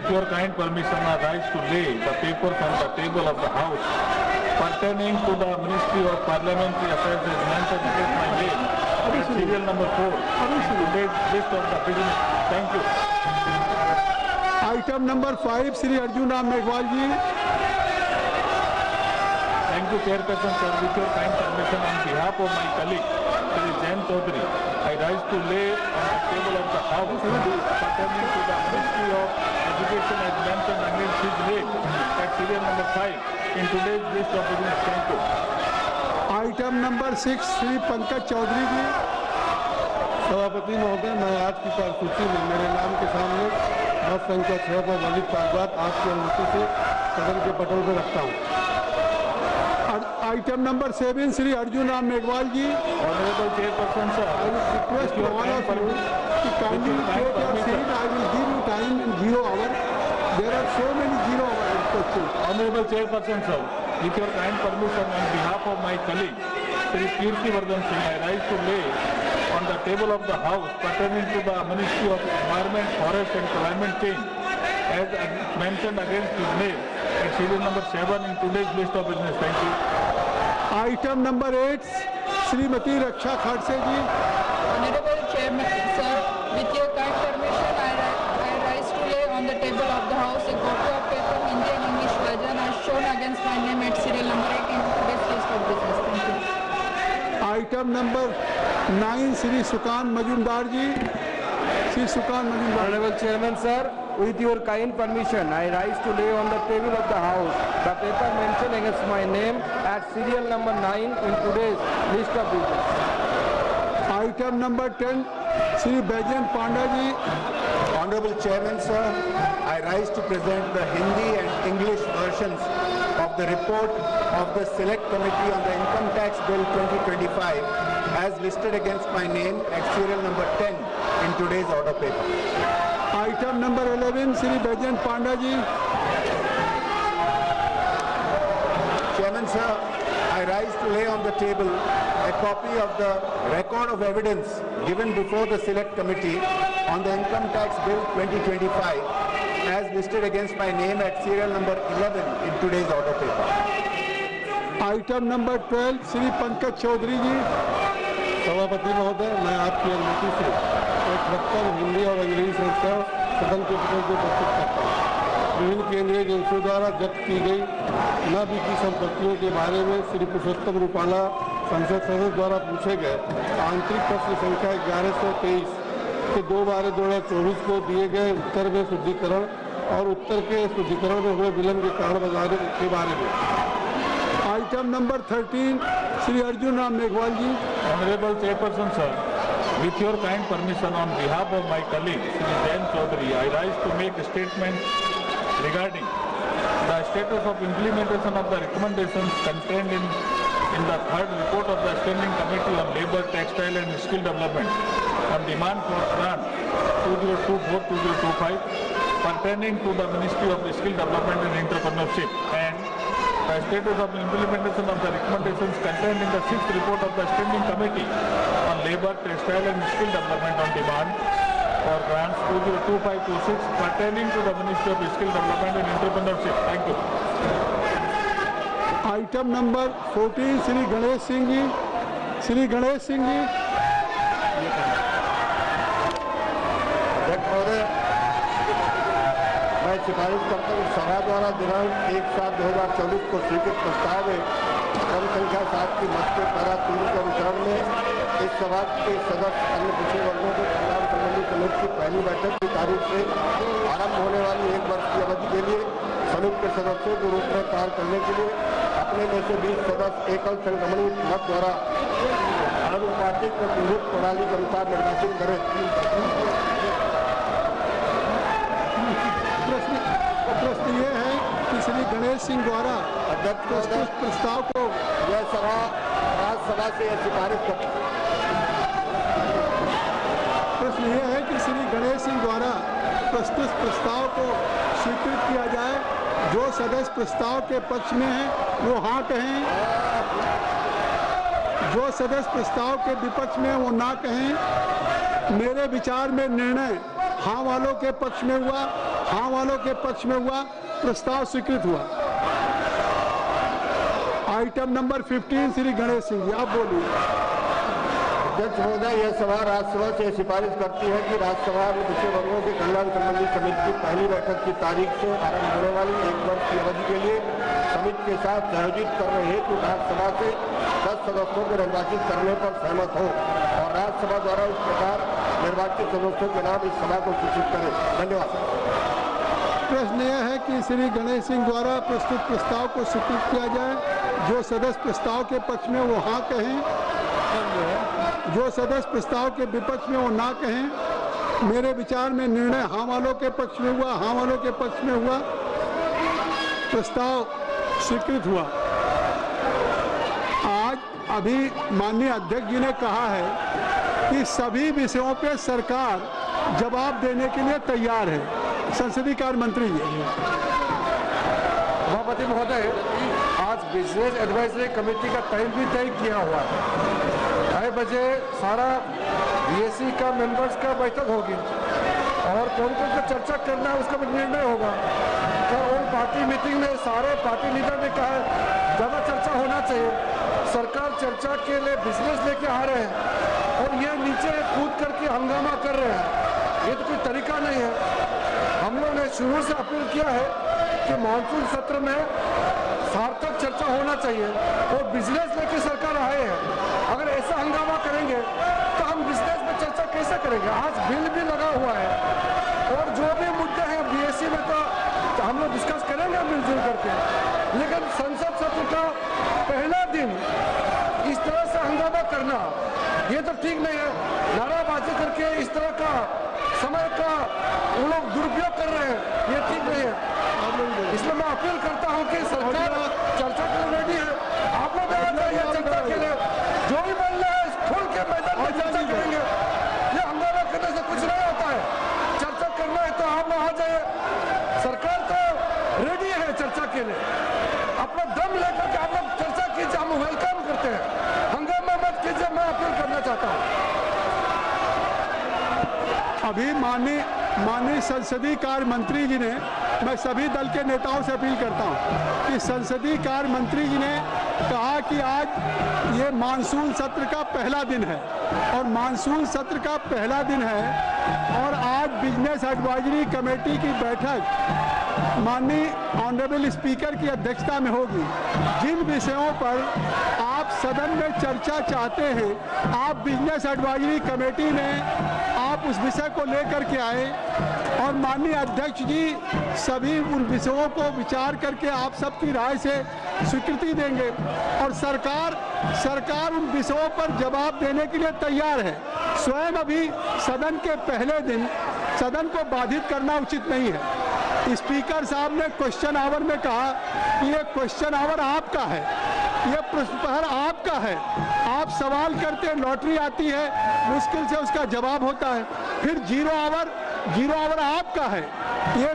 with your kind permission, I rise to lay the papers on the table of the House pertaining to the Ministry of Parliamentary Affairs as mentioned against my name at serial number 4 in today's list of the business. Thank you. Item number 5 Shri Arjun Ram Meghwal ji. Thank you, Chairperson, sir. With your kind permission, on behalf of my colleague, Shri Jain Chaudhary, I rise to lay on the table of the House pertaining to the Ministry of Education as mentioned against his name at serial number 5 in today's list of business. Thank you. Item number 6 Shri Pankaj Chaudhary ji. सभापति महोदय, मैं आज की कार्यसूची में मेरे नाम के सामने मत संख्या 6 पर वर्णित कागजात आपकी अनुमति से सदन के पटल पर रखता हूँ। Item number 7 Shri Arjun Ram Meghwal ji. Honorable Chairperson, sir, I will request all of you to kindly take your seat. I will give you time in 0 hour. There are so many 0 hour questions. Honorable Chairperson, sir, with your kind permission, on behalf of my colleague, Shri Kirti Vardhan Singh, I rise to lay on the table of the House pertaining to the Ministry of Environment, Forest and Climate Change as mentioned against his name at serial number 7 in today's list of business. Thank you. Item number 8 Shrimati Raksha Khadse ji. Honorable Chairman, sir, with your kind permission, I rise to lay on the table of the House a copy of paper Hindi and English version as shown against my name at serial number 8 in today's list of business. Thank you. Item number 9 Shri Sukanta Majumdar ji. Shri Sukanta Majumdar. Honorable Chairman, sir, with your kind permission, I rise to lay on the table of the House the paper mentioned against my name at serial number 9 in today's list of business. Item number 10 Shri Baijayant Panda ji. Honorable Chairman, sir, I rise to present the Hindi and English versions of the report of the Select Committee on the Income Tax Bill 2025 as listed against my name at serial number 10 in today's order paper. Item number 11 Shri Baijayant Panda ji. Chairman, sir, I rise to lay on the table a copy of the record of evidence given before the Select Committee on the Income Tax Bill 2025 as listed against my name at serial number 11 in today's order paper. Item number 12 Shri Pankaj Chaudhary ji. सभापति महोदय, मैं आपकी अनुमति से एक वक्तव्य हिंदी और अंग्रेजी संस्करण सदन के पटल को प्रस्तुत करता हूँ। विभिन्न केंद्रीय एजेंसियों द्वारा जब्त की गई न बीती संपत्तियों के बारे में श्री पुरुषोत्तम रूपाला संसद सदस्य द्वारा पूछे गए आंतरिक प्रश्न संख्या 1123 के 2/12/2024 को दिए गए उत्तर में शुद्धिकरण और उत्तर के शुद्धिकरण में हुए विलंब के कारण के बारे में। Item number 13 Shri Arjun Ram Meghwal ji. Honorable Chairperson, sir, with your kind permission, on behalf of my colleague, Shri Jain Chaudhary, I rise to make a statement regarding the status of implementation of the recommendations contained in the third report of the Standing Committee on Labour, Textile and Skill Development on demand for grant 2024-2025 pertaining to the Ministry of Skill Development and Entrepreneurship, and the status of implementation of the recommendations contained in the 6th report of the Standing Committee on Labour, Textile and Skill Development on demand for grants 2025-26 pertaining to the Ministry of Skill Development and Entrepreneurship. Thank you. Item number 14 Shri Ganesh Singh ji. Shri Ganesh Singh ji. अध्यक्ष महोदय, मैं सिफारिश करता हूँ सभा द्वारा दिनांक 1/7/2024 को स्वीकृत प्रस्ताव में क्रम संख्या 7 की मत के पैरा 3 के अनुसरण में इस सभा के सदस्य अन्य पिछड़े वर्गों के कल्याण संबंधी समिति की पहली बैठक की तारीख से आरंभ होने वाली 1 वर्ष की अवधि के लिए समिति के सदस्यों के रूप में कार्य करने के लिए अपने में से 20 सदस्य एकल संक्रमण मत द्वारा आनुपातिक प्रतिनिधित्व प्रणाली के अनुसार निर्वाचित करें। प्रश्न ये है कि श्री गणेश सिंह द्वारा प्रस्तुत प्रस्ताव को यह सभा राज्यसभा से यह सिफारिश करती है। प्रश्न ये है कि श्री गणेश सिंह द्वारा प्रस्तुत प्रस्ताव को स्वीकृत किया जाए। जो सदस्य प्रस्ताव के पक्ष में हैं वो हाँ कहें, जो सदस्य प्रस्ताव के विपक्ष में वो ना कहें। मेरे विचार में निर्णय हाँ वालों के पक्ष में हुआ। हाँ वालों के पक्ष में हुआ, प्रस्ताव स्वीकृत हुआ। आइटम नंबर 15 श्री गणेश सिंह जी, आप बोलिए। अध्यक्ष महोदय, यह सभा राज्यसभा से सिफारिश करती है कि राज्यसभा में पिछड़े वर्गों के कल्याण संबंधी समिति की पहली बैठक की तारीख से आरंभ होने वाली 1 वर्ष की अवधि के लिए समिति के साथ आयोजित करने हेतु राज्यसभा से 10 सदस्यों को निर्वाचित करने पर सहमत हो और राज्यसभा द्वारा इस प्रकार निर्वाचित सदस्यों के नाम इस सभा को सूचित करें। धन्यवाद। प्रश्न यह है कि श्री गणेश सिंह द्वारा प्रस्तुत प्रस्ताव को स्वीकृत किया जाए। जो सदस्य प्रस्ताव के पक्ष में वो हाँ कहें, जो सदस्य प्रस्ताव के विपक्ष में वो ना कहें। मेरे विचार में निर्णय हाँ वालों के पक्ष में हुआ, हाँ वालों के पक्ष में हुआ, प्रस्ताव स्वीकृत हुआ। आज अभी माननीय अध्यक्ष जी ने कहा है कि सभी विषयों पे सरकार जवाब देने के लिए तैयार है। संसदीय कार्य मंत्री जी। सभापति महोदय, आज बिजनेस एडवाइजरी कमेटी का टाइम भी तय किया हुआ है। 2:30 बजे सारा बीएससी का मेंबर्स का बैठक होगी और कौन कौन सा चर्चा करना है उसका भी निर्णय होगा। तो वो पार्टी मीटिंग में सारे पार्टी लीडर ने कहा ज़्यादा चर्चा होना चाहिए। सरकार चर्चा के लिए बिजनेस लेके आ रहे हैं और ये नीचे कूद करके हंगामा कर रहे हैं, ये तो कोई तरीका नहीं है। हम लोग ने शुरू से अपील किया है कि मानसून सत्र में सार्थक चर्चा होना चाहिए और बिजनेस लेके सरकार आए हैं। अगर ऐसा हंगामा करेंगे तो हम बिजनेस में चर्चा कैसे करेंगे। आज बिल भी लगा हुआ है और जो भी मुद्दे हैं बीएससी में तो हम लोग डिस्कस करेंगे मिलजुल करके, लेकिन संसद सत्र का पहला दिन इस तरह से हंगामा करना ये तो ठीक नहीं है। नाराबाजी करके इस तरह का समय का वो लोग दुरुपयोग कर रहे हैं, ये ठीक नहीं है। इसलिए मैं अपील करता हूं कि सरकार चर्चा के लिए रेडी है। आप लोग आना चाहिए चर्चा के लिए, जो भी बोल रहे हैं खोल के मैदान में चर्चा करेंगे। ये हंगामा करने से कुछ नहीं होता है। चर्चा करना है तो आप लोग आ जाइए, सरकार तो रेडी है चर्चा के लिए। अपना दम लेकर के आप लोग चर्चा कीजिए, हम वेलकम करते हैं। हंगामा मत कीजिए, मैं अपील करना चाहता हूँ। अभी माननीय संसदीय कार्य मंत्री जी ने, मैं सभी दल के नेताओं से अपील करता हूं कि संसदीय कार्य मंत्री जी ने कहा कि आज ये मानसून सत्र का पहला दिन है और मानसून सत्र का पहला दिन है और आज बिजनेस एडवाइजरी कमेटी की बैठक माननीय ऑनरेबल स्पीकर की अध्यक्षता में होगी। जिन विषयों पर आप सदन में चर्चा चाहते हैं, आप बिजनेस एडवाइजरी कमेटी में आप उस विषय को लेकर के आए और माननीय अध्यक्ष जी सभी उन विषयों को विचार करके आप सबकी राय से स्वीकृति देंगे और सरकार उन विषयों पर जवाब देने के लिए तैयार है। स्वयं अभी सदन के पहले दिन सदन को बाधित करना उचित नहीं है। स्पीकर साहब ने क्वेश्चन आवर में कहा कि ये क्वेश्चन आवर आपका है, ये प्रश्न प्रहर आपका है। आप सवाल करते हैं, लॉटरी आती है, मुश्किल से उसका जवाब होता है। फिर जीरो आवर आपका है। ये